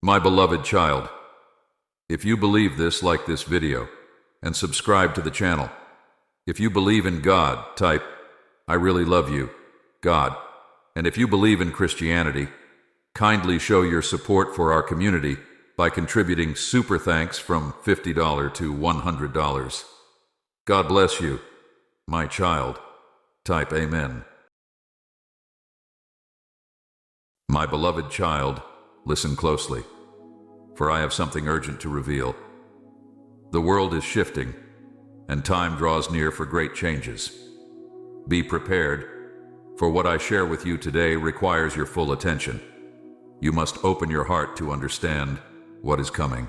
My beloved child, if you believe this, like this video and subscribe to the channel. If you believe in God, type, "I really love you, God." And if you believe in Christianity, kindly show your support for our community by contributing super thanks from $50 to $100. God bless you, my child. Type Amen. My beloved child, listen closely, for I have something urgent to reveal. The world is shifting, and time draws near for great changes. Be prepared, for what I share with you today requires your full attention. You must open your heart to understand what is coming.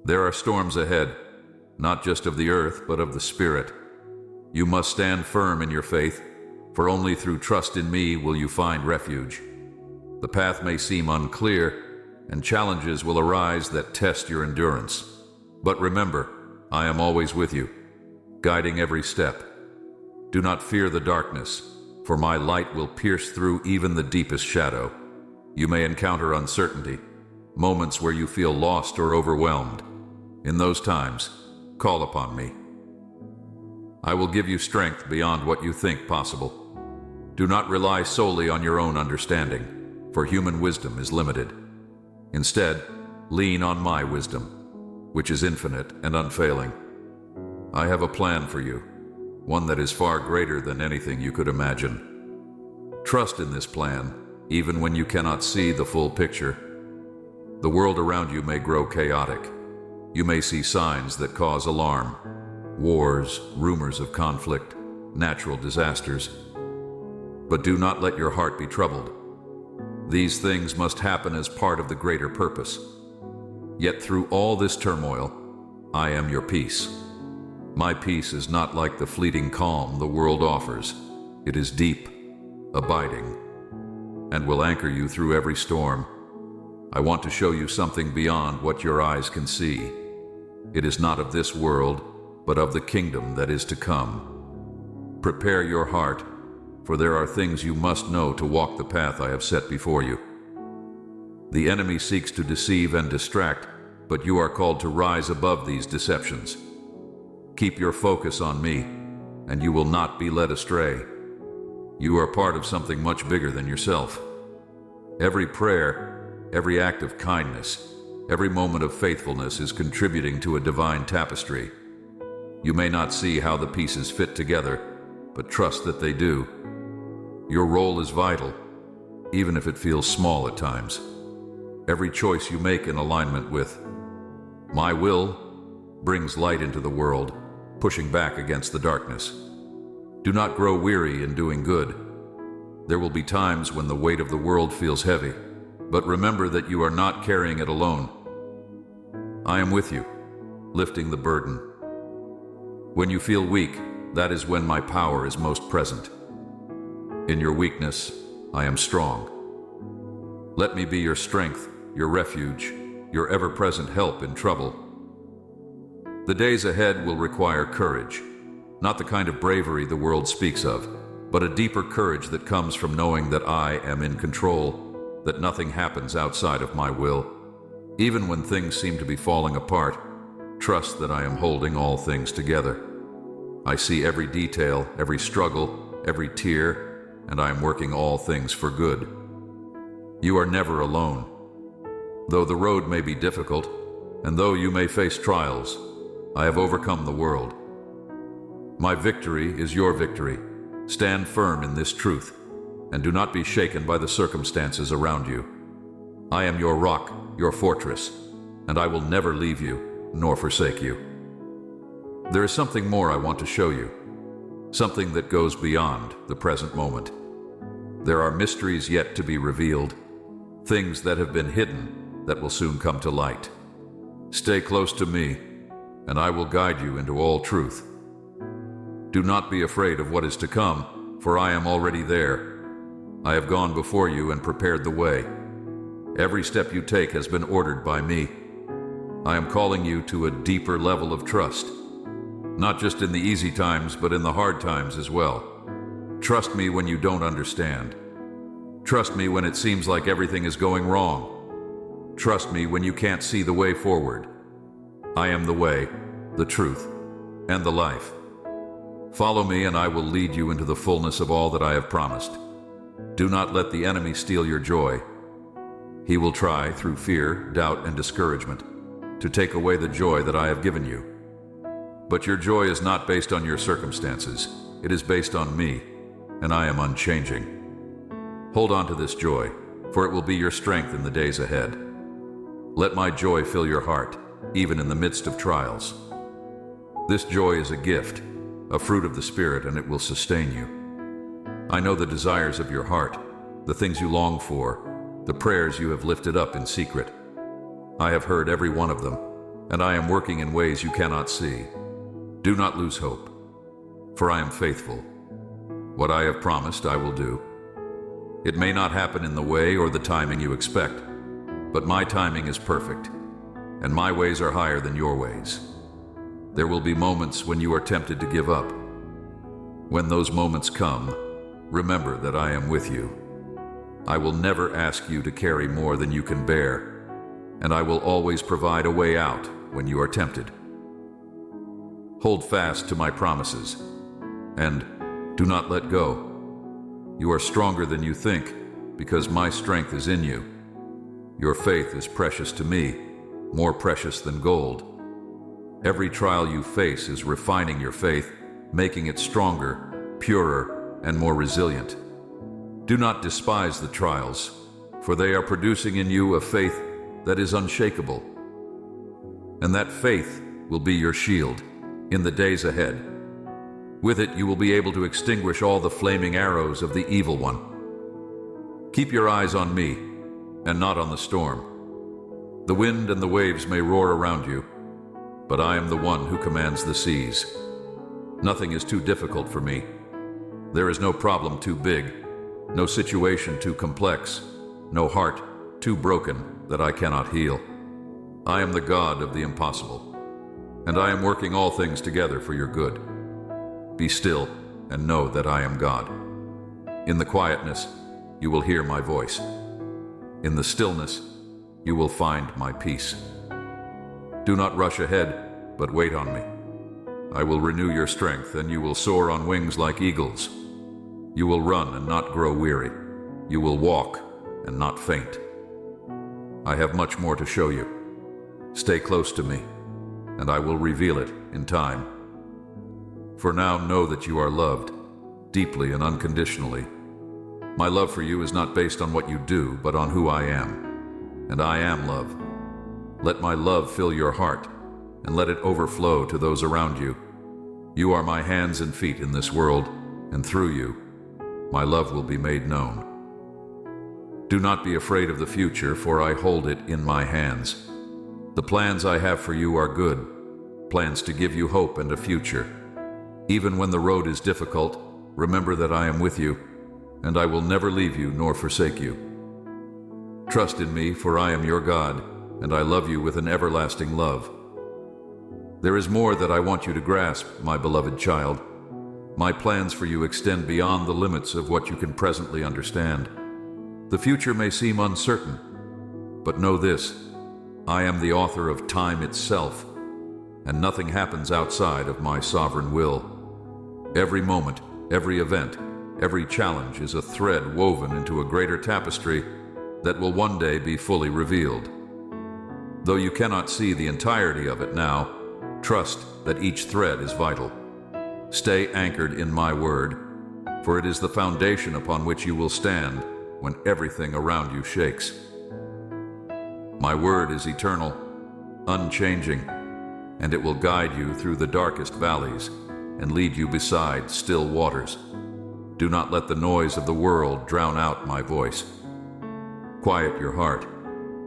There are storms ahead, not just of the earth, but of the spirit. You must stand firm in your faith, for only through trust in me will you find refuge. The path may seem unclear, and challenges will arise that test your endurance. But remember, I am always with you, guiding every step. Do not fear the darkness, for my light will pierce through even the deepest shadow. You may encounter uncertainty, moments where you feel lost or overwhelmed. In those times, call upon me. I will give you strength beyond what you think possible. Do not rely solely on your own understanding, for human wisdom is limited. Instead, lean on my wisdom, which is infinite and unfailing. I have a plan for you, one that is far greater than anything you could imagine. Trust in this plan, even when you cannot see the full picture. The world around you may grow chaotic. You may see signs that cause alarm: wars, rumors of conflict, natural disasters. But do not let your heart be troubled. These things must happen as part of the greater purpose. Yet through all this turmoil, I am your peace. My peace is not like the fleeting calm the world offers. It is deep, abiding, and will anchor you through every storm. I want to show you something beyond what your eyes can see. It is not of this world, but of the kingdom that is to come. Prepare your heart, for there are things you must know to walk the path I have set before you. The enemy seeks to deceive and distract, but you are called to rise above these deceptions. Keep your focus on me, and you will not be led astray. You are part of something much bigger than yourself. Every prayer, every act of kindness, every moment of faithfulness is contributing to a divine tapestry. You may not see how the pieces fit together, but trust that they do. Your role is vital, even if it feels small at times. Every choice you make in alignment with my will brings light into the world, pushing back against the darkness. Do not grow weary in doing good. There will be times when the weight of the world feels heavy, but remember that you are not carrying it alone. I am with you, lifting the burden. When you feel weak, that is when my power is most present. In your weakness, I am strong. Let me be your strength, your refuge, your ever-present help in trouble. The days ahead will require courage, not the kind of bravery the world speaks of, but a deeper courage that comes from knowing that I am in control, that nothing happens outside of my will. Even when things seem to be falling apart, trust that I am holding all things together. I see every detail, every struggle, every tear, and I am working all things for good. You are never alone. Though the road may be difficult, and though you may face trials, I have overcome the world. My victory is your victory. Stand firm in this truth, and do not be shaken by the circumstances around you. I am your rock, your fortress, and I will never leave you, nor forsake you. There is something more I want to show you, something that goes beyond the present moment. There are mysteries yet to be revealed, things that have been hidden that will soon come to light. Stay close to me, and I will guide you into all truth. Do not be afraid of what is to come, for I am already there. I have gone before you and prepared the way. Every step you take has been ordered by me. I am calling you to a deeper level of trust, not just in the easy times, but in the hard times as well. Trust me when you don't understand. Trust me when it seems like everything is going wrong. trust me when you can't see the way forward. I am the way, the truth, and the life. Follow me and I will lead you into the fullness of all that I have promised. Do not let the enemy steal your joy. He will try, through fear, doubt, and discouragement, to take away the joy that I have given you. But your joy is not based on your circumstances. It is based on me, and I am unchanging. Hold on to this joy, for it will be your strength in the days ahead. Let my joy fill your heart, even in the midst of trials. This joy is a gift, a fruit of the Spirit, and it will sustain you. I know the desires of your heart, the things you long for, the prayers you have lifted up in secret. I have heard every one of them, and I am working in ways you cannot see. Do not lose hope, for I am faithful. What I have promised, I will do. It may not happen in the way or the timing you expect, but my timing is perfect, and my ways are higher than your ways. There will be moments when you are tempted to give up. When those moments come, remember that I am with you. I will never ask you to carry more than you can bear, and I will always provide a way out when you are tempted. Hold fast to my promises, and do not let go. You are stronger than you think, because my strength is in you. Your faith is precious to me, more precious than gold. Every trial you face is refining your faith, making it stronger, purer, and more resilient. Do not despise the trials, for they are producing in you a faith that is unshakable. And that faith will be your shield in the days ahead. With it, you will be able to extinguish all the flaming arrows of the evil one. Keep your eyes on me, and not on the storm. The wind and the waves may roar around you, but I am the one who commands the seas. Nothing is too difficult for me. There is no problem too big, no situation too complex, no heart too broken that I cannot heal. I am the God of the impossible, and I am working all things together for your good. Be still and know that I am God. In the quietness, you will hear my voice. In the stillness, you will find my peace. Do not rush ahead, but wait on me. I will renew your strength, and you will soar on wings like eagles. You will run and not grow weary. You will walk and not faint. I have much more to show you. Stay close to me, and I will reveal it in time. For now, know that you are loved, deeply and unconditionally. My love for you is not based on what you do, but on who I am. And I am love. Let my love fill your heart, and let it overflow to those around you. You are my hands and feet in this world, and through you, my love will be made known. Do not be afraid of the future, for I hold it in my hands. The plans I have for you are good, plans to give you hope and a future. Even when the road is difficult, remember that I am with you, and I will never leave you nor forsake you. Trust in me, for I am your God, and I love you with an everlasting love. There is more that I want you to grasp, my beloved child. My plans for you extend beyond the limits of what you can presently understand. The future may seem uncertain, but know this: I am the author of time itself, and nothing happens outside of my sovereign will. Every moment, every event, every challenge is a thread woven into a greater tapestry that will one day be fully revealed. Though you cannot see the entirety of it now, trust that each thread is vital. Stay anchored in my word, for it is the foundation upon which you will stand when everything around you shakes. My word is eternal, unchanging, and it will guide you through the darkest valleys and lead you beside still waters. Do not let the noise of the world drown out my voice. Quiet your heart,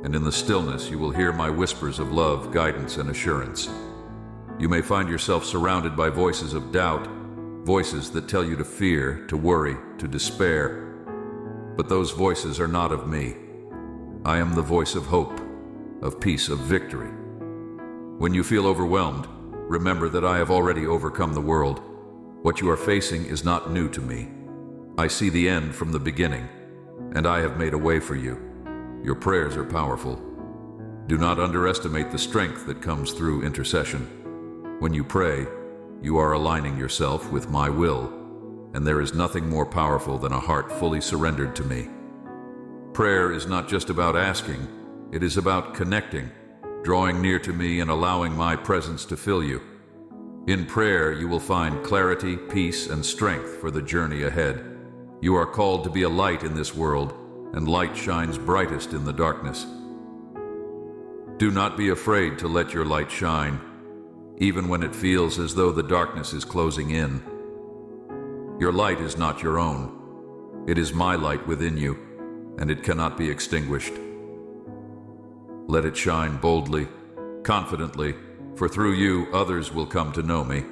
and in the stillness you will hear my whispers of love, guidance, and assurance. You may find yourself surrounded by voices of doubt, voices that tell you to fear, to worry, to despair. But those voices are not of me. I am the voice of hope, of peace, of victory. When you feel overwhelmed, remember that I have already overcome the world. What you are facing is not new to me. I see the end from the beginning, and I have made a way for you. Your prayers are powerful. Do not underestimate the strength that comes through intercession. When you pray, you are aligning yourself with my will, and there is nothing more powerful than a heart fully surrendered to me. Prayer is not just about asking, it is about connecting, drawing near to me and allowing my presence to fill you. In prayer, you will find clarity, peace, and strength for the journey ahead. You are called to be a light in this world, and light shines brightest in the darkness. Do not be afraid to let your light shine, even when it feels as though the darkness is closing in. Your light is not your own. It is my light within you, and it cannot be extinguished. Let it shine boldly, confidently, for through you others will come to know me.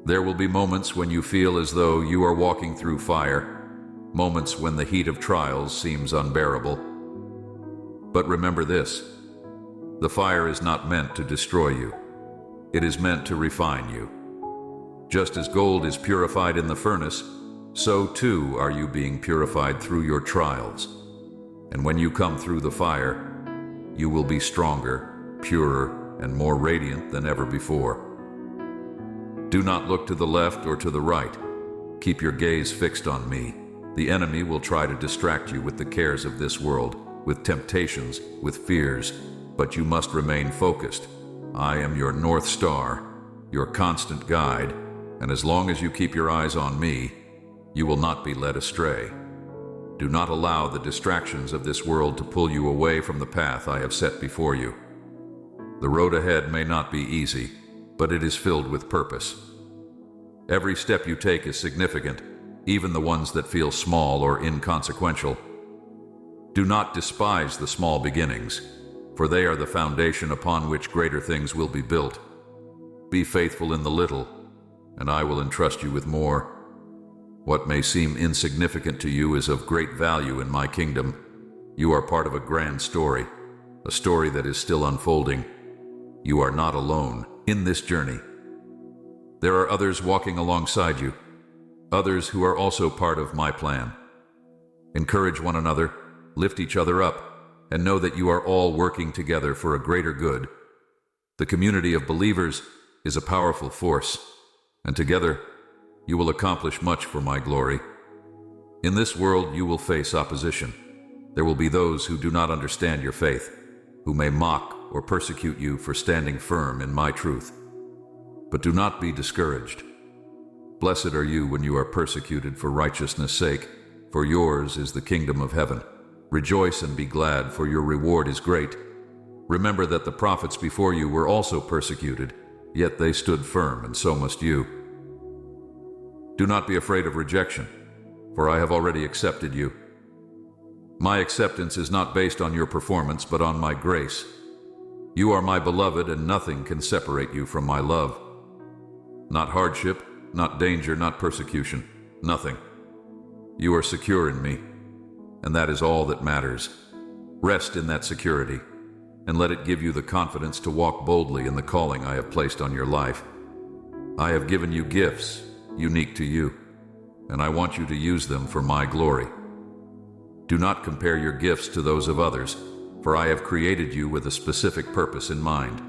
There will be moments when you feel as though you are walking through fire, moments when the heat of trials seems unbearable. But remember this, the fire is not meant to destroy you. It is meant to refine you. Just as gold is purified in the furnace, so too are you being purified through your trials. And when you come through the fire, you will be stronger, purer, and more radiant than ever before. Do not look to the left or to the right. Keep your gaze fixed on me. The enemy will try to distract you with the cares of this world, with temptations, with fears, but you must remain focused. I am your North Star, your constant guide, and as long as you keep your eyes on me, you will not be led astray. Do not allow the distractions of this world to pull you away from the path I have set before you. The road ahead may not be easy, but it is filled with purpose. Every step you take is significant, even the ones that feel small or inconsequential. Do not despise the small beginnings, for they are the foundation upon which greater things will be built. Be faithful in the little, and I will entrust you with more. What may seem insignificant to you is of great value in my kingdom. You are part of a grand story, a story that is still unfolding. You are not alone in this journey. There are others walking alongside you, others who are also part of my plan. Encourage one another, lift each other up, and know that you are all working together for a greater good. The community of believers is a powerful force, and together you will accomplish much for my glory. In this world you will face opposition. There will be those who do not understand your faith, who may mock or persecute you for standing firm in my truth. But do not be discouraged. Blessed are you when you are persecuted for righteousness' sake, for yours is the kingdom of heaven. Rejoice and be glad, for your reward is great. Remember that the prophets before you were also persecuted, yet they stood firm, and so must you. Do not be afraid of rejection, for I have already accepted you. My acceptance is not based on your performance, but on my grace. You are my beloved, and nothing can separate you from my love. Not hardship, not danger, not persecution, nothing. You are secure in me, and that is all that matters. Rest in that security, and let it give you the confidence to walk boldly in the calling I have placed on your life. I have given you gifts, unique to you, and I want you to use them for my glory. Do not compare your gifts to those of others, for I have created you with a specific purpose in mind.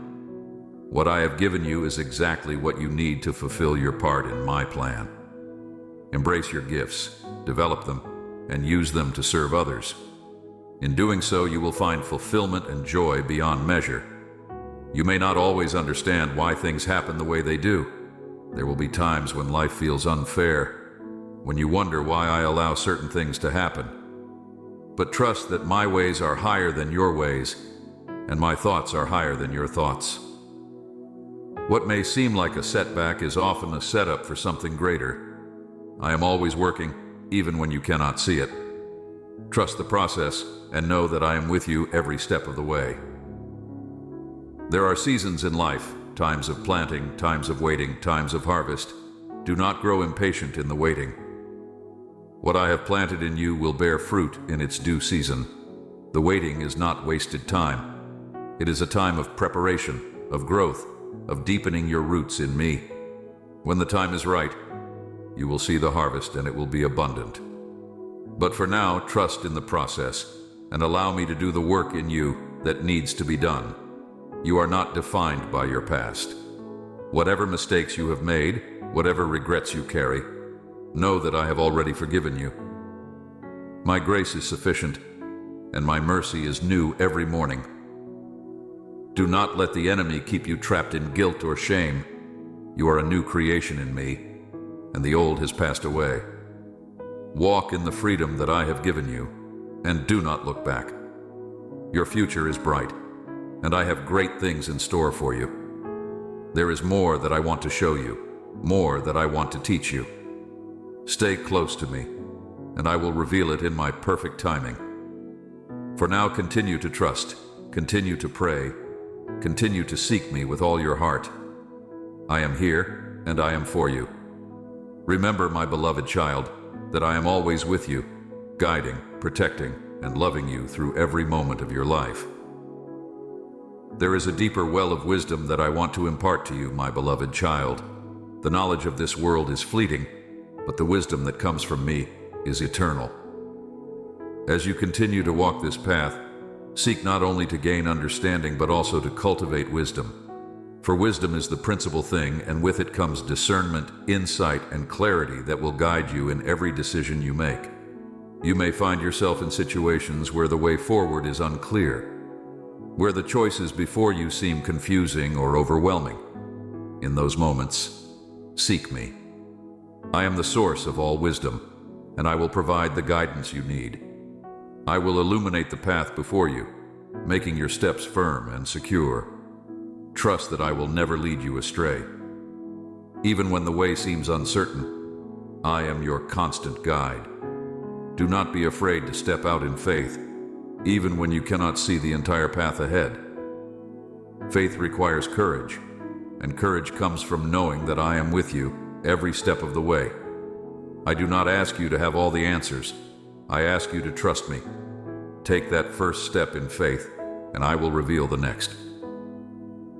What I have given you is exactly what you need to fulfill your part in my plan. Embrace your gifts, develop them, and use them to serve others. In doing so, you will find fulfillment and joy beyond measure. You may not always understand why things happen the way they do. There will be times when life feels unfair, when you wonder why I allow certain things to happen. But trust that my ways are higher than your ways, and my thoughts are higher than your thoughts. What may seem like a setback is often a setup for something greater. I am always working, even when you cannot see it. Trust the process, and know that I am with you every step of the way. There are seasons in life, times of planting, times of waiting, times of harvest. Do not grow impatient in the waiting. What I have planted in you will bear fruit in its due season. The waiting is not wasted time. It is a time of preparation, of growth, of deepening your roots in me. When the time is right, you will see the harvest, and it will be abundant. But for now, trust in the process, and allow me to do the work in you that needs to be done. You are not defined by your past. Whatever mistakes you have made, whatever regrets you carry, know that I have already forgiven you. My grace is sufficient, and my mercy is new every morning. Do not let the enemy keep you trapped in guilt or shame. You are a new creation in me, and the old has passed away. Walk in the freedom that I have given you, and do not look back. Your future is bright, and I have great things in store for you. There is more that I want to show you, more that I want to teach you. Stay close to me, and I will reveal it in my perfect timing. For now, continue to trust, continue to pray, continue to seek me with all your heart. I am here, and I am for you. Remember, my beloved child, that I am always with you, guiding, protecting, and loving you through every moment of your life. There is a deeper well of wisdom that I want to impart to you, my beloved child. The knowledge of this world is fleeting, but the wisdom that comes from me is eternal. As you continue to walk this path, seek not only to gain understanding, but also to cultivate wisdom. For wisdom is the principal thing, and with it comes discernment, insight, and clarity that will guide you in every decision you make. You may find yourself in situations where the way forward is unclear, where the choices before you seem confusing or overwhelming. In those moments, seek me. I am the source of all wisdom, and I will provide the guidance you need. I will illuminate the path before you, making your steps firm and secure. Trust that I will never lead you astray. Even when the way seems uncertain, I am your constant guide. Do not be afraid to step out in faith, even when you cannot see the entire path ahead. Faith requires courage, and courage comes from knowing that I am with you every step of the way. I do not ask you to have all the answers. I ask you to trust me. Take that first step in faith, and I will reveal the next.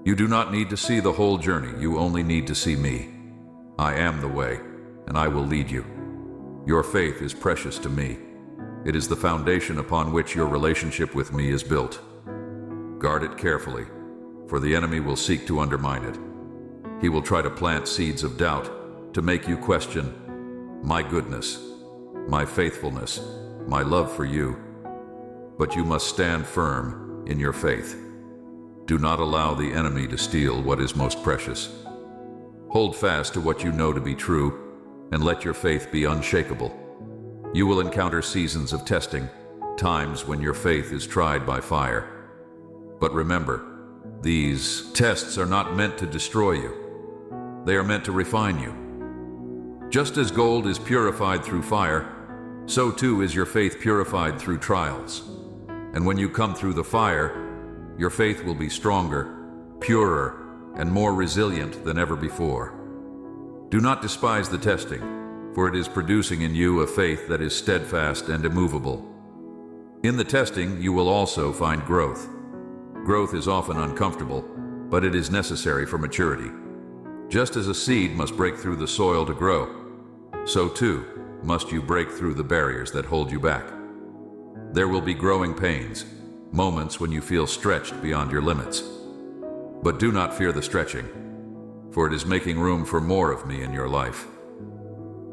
You do not need to see the whole journey. You only need to see me. I am the way, and I will lead you. Your faith is precious to me. It is the foundation upon which your relationship with me is built. Guard it carefully, for the enemy will seek to undermine it. He will try to plant seeds of doubt to make you question my goodness, my faithfulness, my love for you. But you must stand firm in your faith. Do not allow the enemy to steal what is most precious. Hold fast to what you know to be true, and let your faith be unshakable. You will encounter seasons of testing, times when your faith is tried by fire. But remember, these tests are not meant to destroy you. They are meant to refine you. Just as gold is purified through fire, so too is your faith purified through trials. And when you come through the fire, your faith will be stronger, purer, and more resilient than ever before. Do not despise the testing, for it is producing in you a faith that is steadfast and immovable. In the testing, you will also find growth. Growth is often uncomfortable, but it is necessary for maturity. Just as a seed must break through the soil to grow, so too must you break through the barriers that hold you back. There will be growing pains, moments when you feel stretched beyond your limits. But do not fear the stretching, for it is making room for more of me in your life.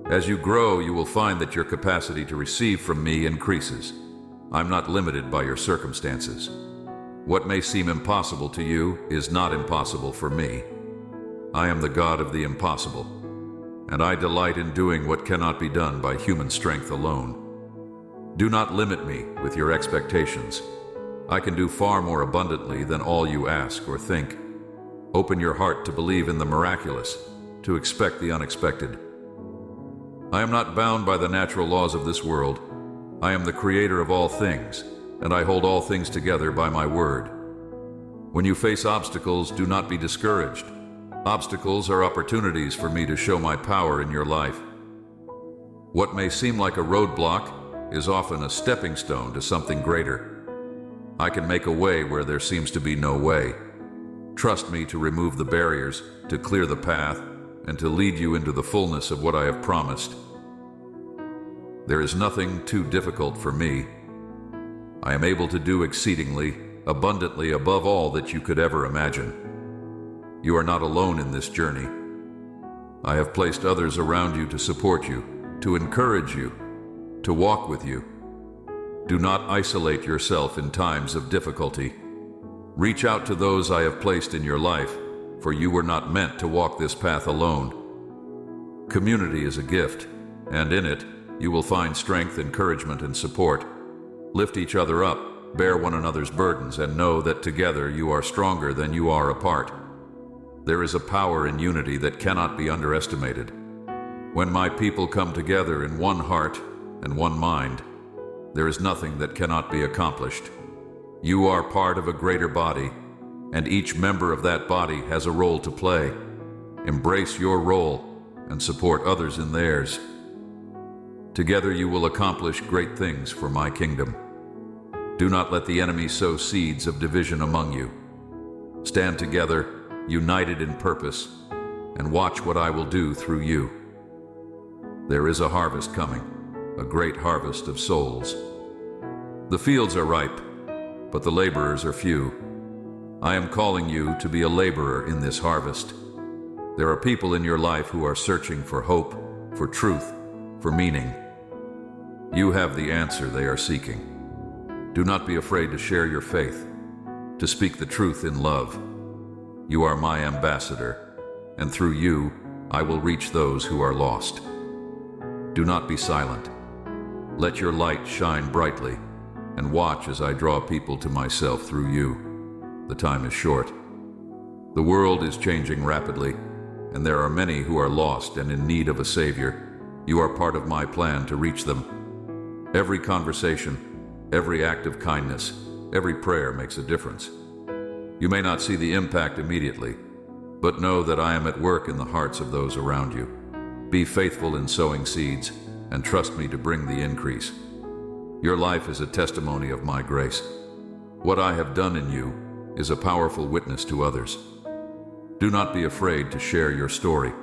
As you grow, you will find that your capacity to receive from me increases. I'm not limited by your circumstances. What may seem impossible to you is not impossible for me. I am the God of the impossible, and I delight in doing what cannot be done by human strength alone. Do not limit me with your expectations. I can do far more abundantly than all you ask or think. Open your heart to believe in the miraculous, to expect the unexpected. I am not bound by the natural laws of this world. I am the creator of all things, and I hold all things together by my word. When you face obstacles, do not be discouraged. Obstacles are opportunities for me to show my power in your life. What may seem like a roadblock is often a stepping stone to something greater. I can make a way where there seems to be no way. Trust me to remove the barriers, to clear the path, and to lead you into the fullness of what I have promised. There is nothing too difficult for me. I am able to do exceedingly abundantly above all that you could ever imagine. You are not alone in this journey. I have placed others around you to support you, to encourage you, to walk with you. Do not isolate yourself in times of difficulty. Reach out to those I have placed in your life, for you were not meant to walk this path alone. Community is a gift, and in it, you will find strength, encouragement, and support. Lift each other up, bear one another's burdens, and know that together you are stronger than you are apart. There is a power in unity that cannot be underestimated. When my people come together in one heart and one mind, there is nothing that cannot be accomplished. You are part of a greater body, and each member of that body has a role to play. Embrace your role and support others in theirs. Together you will accomplish great things for my kingdom. Do not let the enemy sow seeds of division among you. Stand together, united in purpose, and watch what I will do through you. There is a harvest coming, a great harvest of souls. The fields are ripe, but the laborers are few. I am calling you to be a laborer in this harvest. There are people in your life who are searching for hope, for truth, for meaning. You have the answer they are seeking. Do not be afraid to share your faith, to speak the truth in love. You are my ambassador, and through you, I will reach those who are lost. Do not be silent. Let your light shine brightly, and watch as I draw people to myself through you. The time is short. The world is changing rapidly, and there are many who are lost and in need of a Savior. You are part of my plan to reach them. Every conversation, every act of kindness, every prayer makes a difference. You may not see the impact immediately, but know that I am at work in the hearts of those around you. Be faithful in sowing seeds, and trust me to bring the increase. Your life is a testimony of my grace. What I have done in you is a powerful witness to others. Do not be afraid to share your story,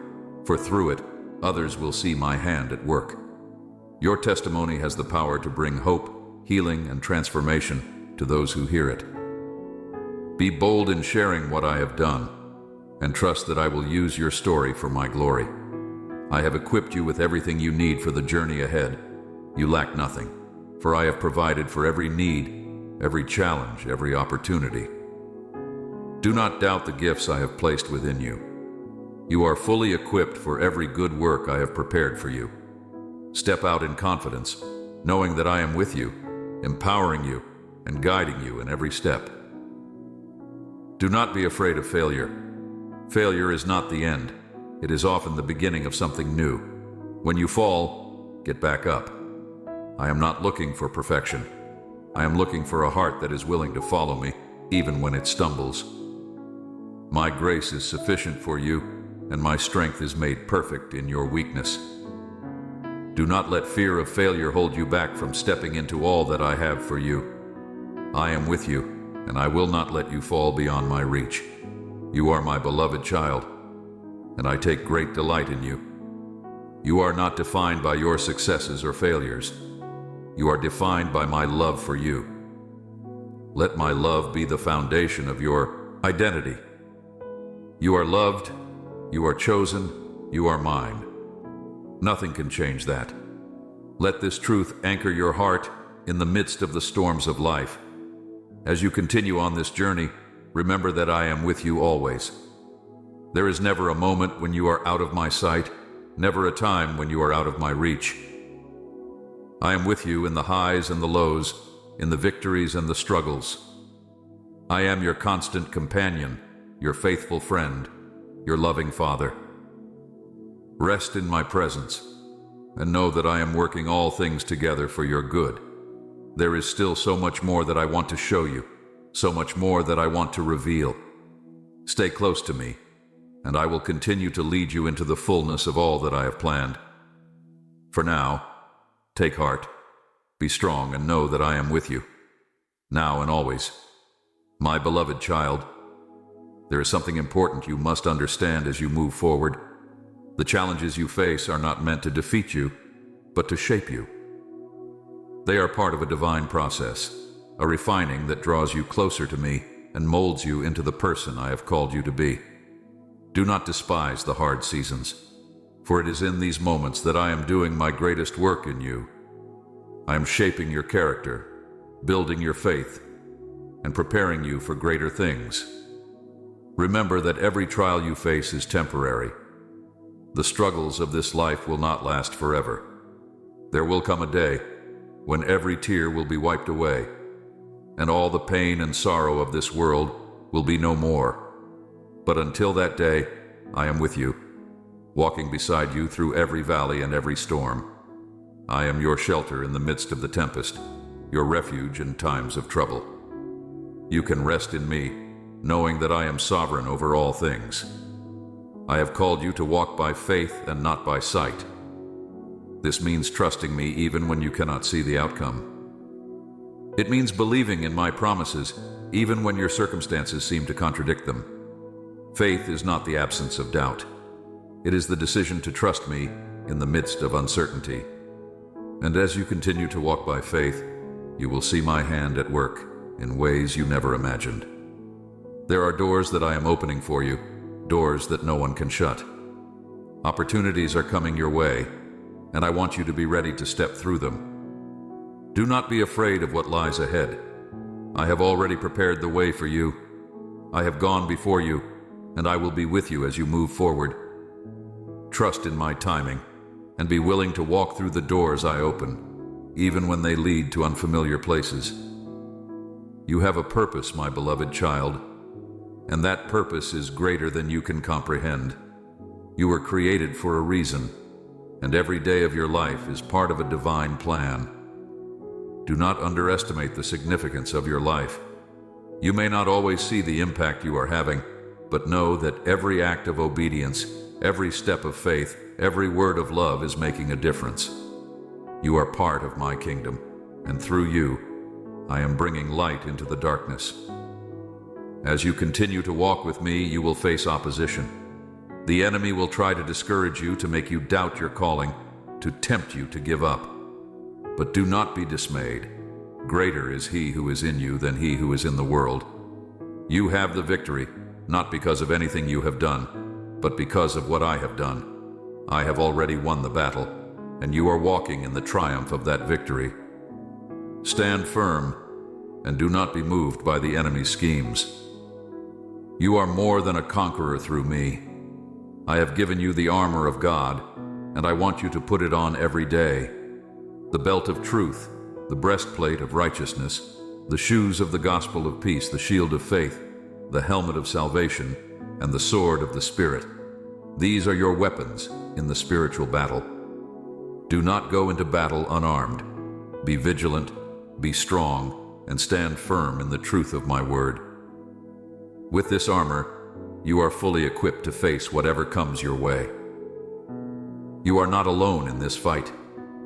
for through it, others will see my hand at work. Your testimony has the power to bring hope, healing, and transformation to those who hear it. Be bold in sharing what I have done, and trust that I will use your story for my glory. I have equipped you with everything you need for the journey ahead. You lack nothing, for I have provided for every need, every challenge, every opportunity. Do not doubt the gifts I have placed within you. You are fully equipped for every good work I have prepared for you. Step out in confidence, knowing that I am with you, empowering you, and guiding you in every step. Do not be afraid of failure. Failure is not the end. It is often the beginning of something new. When you fall, get back up. I am not looking for perfection. I am looking for a heart that is willing to follow me, even when it stumbles. My grace is sufficient for you, and my strength is made perfect in your weakness. Do not let fear of failure hold you back from stepping into all that I have for you. I am with you, and I will not let you fall beyond my reach. You are my beloved child, and I take great delight in you. You are not defined by your successes or failures. You are defined by my love for you. Let my love be the foundation of your identity. You are loved, you are chosen, you are mine. Nothing can change that. Let this truth anchor your heart in the midst of the storms of life. As you continue on this journey, remember that I am with you always. There is never a moment when you are out of my sight, never a time when you are out of my reach. I am with you in the highs and the lows, in the victories and the struggles. I am your constant companion, your faithful friend, your loving Father. Rest in my presence, and know that I am working all things together for your good. There is still so much more that I want to show you, so much more that I want to reveal. Stay close to me, and I will continue to lead you into the fullness of all that I have planned. For now, take heart, be strong, and know that I am with you, now and always. My beloved child, there is something important you must understand as you move forward. The challenges you face are not meant to defeat you, but to shape you. They are part of a divine process, a refining that draws you closer to me and molds you into the person I have called you to be. Do not despise the hard seasons, for it is in these moments that I am doing my greatest work in you. I am shaping your character, building your faith, and preparing you for greater things. Remember that every trial you face is temporary. The struggles of this life will not last forever. There will come a day when every tear will be wiped away, and all the pain and sorrow of this world will be no more. But until that day, I am with you, walking beside you through every valley and every storm. I am your shelter in the midst of the tempest, your refuge in times of trouble. You can rest in me, knowing that I am sovereign over all things. I have called you to walk by faith and not by sight. This means trusting me even when you cannot see the outcome. It means believing in my promises even when your circumstances seem to contradict them. Faith is not the absence of doubt. It is the decision to trust me in the midst of uncertainty. And as you continue to walk by faith, you will see my hand at work in ways you never imagined. There are doors that I am opening for you, doors that no one can shut. Opportunities are coming your way, and I want you to be ready to step through them. Do not be afraid of what lies ahead. I have already prepared the way for you. I have gone before you, and I will be with you as you move forward. Trust in my timing, and be willing to walk through the doors I open, even when they lead to unfamiliar places. You have a purpose, my beloved child, and that purpose is greater than you can comprehend. You were created for a reason, and every day of your life is part of a divine plan. Do not underestimate the significance of your life. You may not always see the impact you are having, but know that every act of obedience, every step of faith, every word of love is making a difference. You are part of my kingdom, and through you, I am bringing light into the darkness. As you continue to walk with me, you will face opposition. The enemy will try to discourage you, to make you doubt your calling, to tempt you to give up. But do not be dismayed. Greater is he who is in you than he who is in the world. You have the victory, not because of anything you have done, but because of what I have done. I have already won the battle, and you are walking in the triumph of that victory. Stand firm, and do not be moved by the enemy's schemes. You are more than a conqueror through me. I have given you the armor of God, and I want you to put it on every day. The belt of truth, the breastplate of righteousness, the shoes of the gospel of peace, the shield of faith, the helmet of salvation, and the sword of the Spirit. These are your weapons in the spiritual battle. Do not go into battle unarmed. Be vigilant, be strong, and stand firm in the truth of my word. With this armor, you are fully equipped to face whatever comes your way. You are not alone in this fight.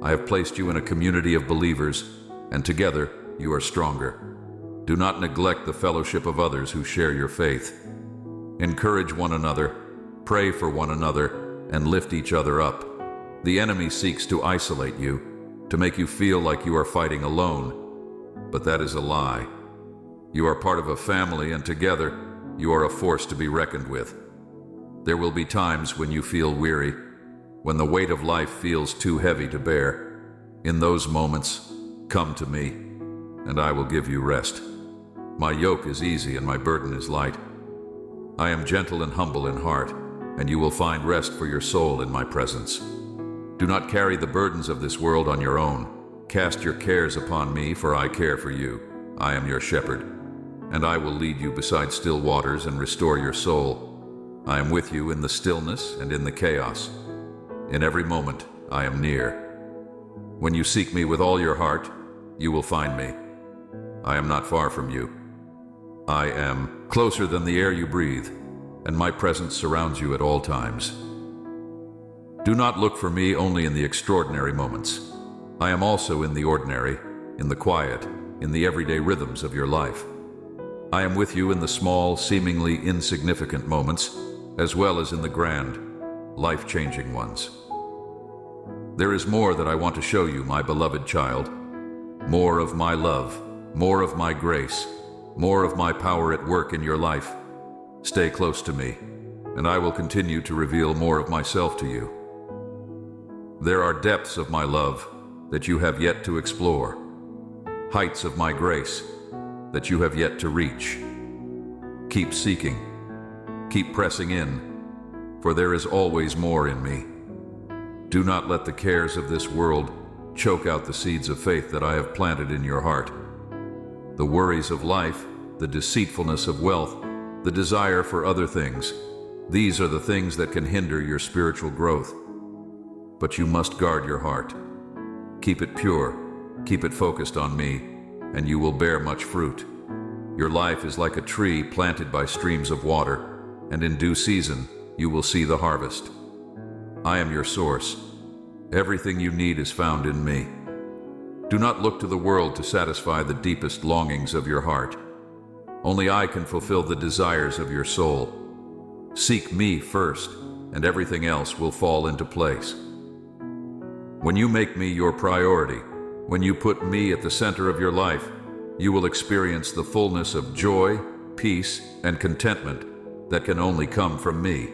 I have placed you in a community of believers, and together you are stronger. Do not neglect the fellowship of others who share your faith. Encourage one another, pray for one another, and lift each other up. The enemy seeks to isolate you, to make you feel like you are fighting alone, but that is a lie. You are part of a family, and together you are a force to be reckoned with. There will be times when you feel weary, when the weight of life feels too heavy to bear. In those moments, come to me, and I will give you rest. My yoke is easy and my burden is light. I am gentle and humble in heart, and you will find rest for your soul in my presence. Do not carry the burdens of this world on your own. Cast your cares upon me, for I care for you. I am your shepherd, and I will lead you beside still waters and restore your soul. I am with you in the stillness and in the chaos. In every moment, I am near. When you seek me with all your heart, you will find me. I am not far from you. I am closer than the air you breathe, and my presence surrounds you at all times. Do not look for me only in the extraordinary moments. I am also in the ordinary, in the quiet, in the everyday rhythms of your life. I am with you in the small, seemingly insignificant moments, as well as in the grand, life-changing ones. There is more that I want to show you, my beloved child. More of my love, more of my grace, more of my power at work in your life. Stay close to me, and I will continue to reveal more of myself to you. There are depths of my love that you have yet to explore, heights of my grace that you have yet to reach. Keep seeking, keep pressing in, for there is always more in me. Do not let the cares of this world choke out the seeds of faith that I have planted in your heart. The worries of life, the deceitfulness of wealth, the desire for other things, these are the things that can hinder your spiritual growth. But you must guard your heart. Keep it pure, keep it focused on me, and you will bear much fruit. Your life is like a tree planted by streams of water, and in due season you will see the harvest. I am your source. Everything you need is found in me. Do not look to the world to satisfy the deepest longings of your heart. Only I can fulfill the desires of your soul. Seek me first, and everything else will fall into place. When you make me your priority, when you put me at the center of your life, you will experience the fullness of joy, peace, and contentment that can only come from me.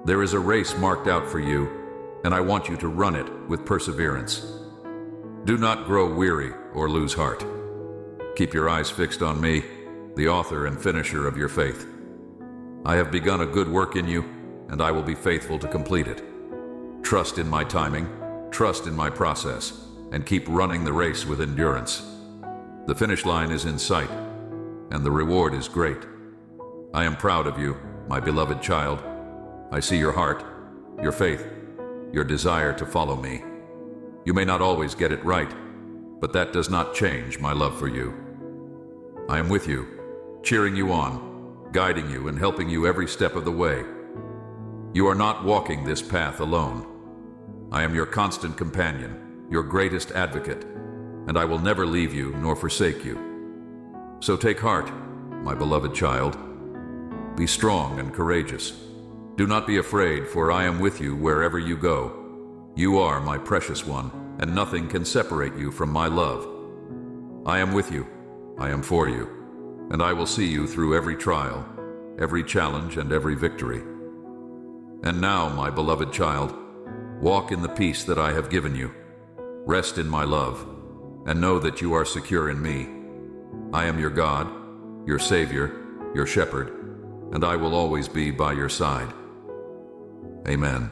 There is a race marked out for you, and I want you to run it with perseverance. Do not grow weary or lose heart. Keep your eyes fixed on me, the author and finisher of your faith. I have begun a good work in you, and I will be faithful to complete it. Trust in my timing, trust in my process, and keep running the race with endurance. The finish line is in sight, and the reward is great. I am proud of you, my beloved child. I see your heart, your faith, your desire to follow me. You may not always get it right, but that does not change my love for you. I am with you, cheering you on, guiding you and helping you every step of the way. You are not walking this path alone. I am your constant companion, your greatest advocate, and I will never leave you nor forsake you. So take heart, my beloved child. Be strong and courageous. Do not be afraid, for I am with you wherever you go. You are my precious one, and nothing can separate you from my love. I am with you, I am for you, and I will see you through every trial, every challenge, and every victory. And now, my beloved child, walk in the peace that I have given you. Rest in my love, and know that you are secure in me. I am your God, your Savior, your Shepherd, and I will always be by your side. Amen.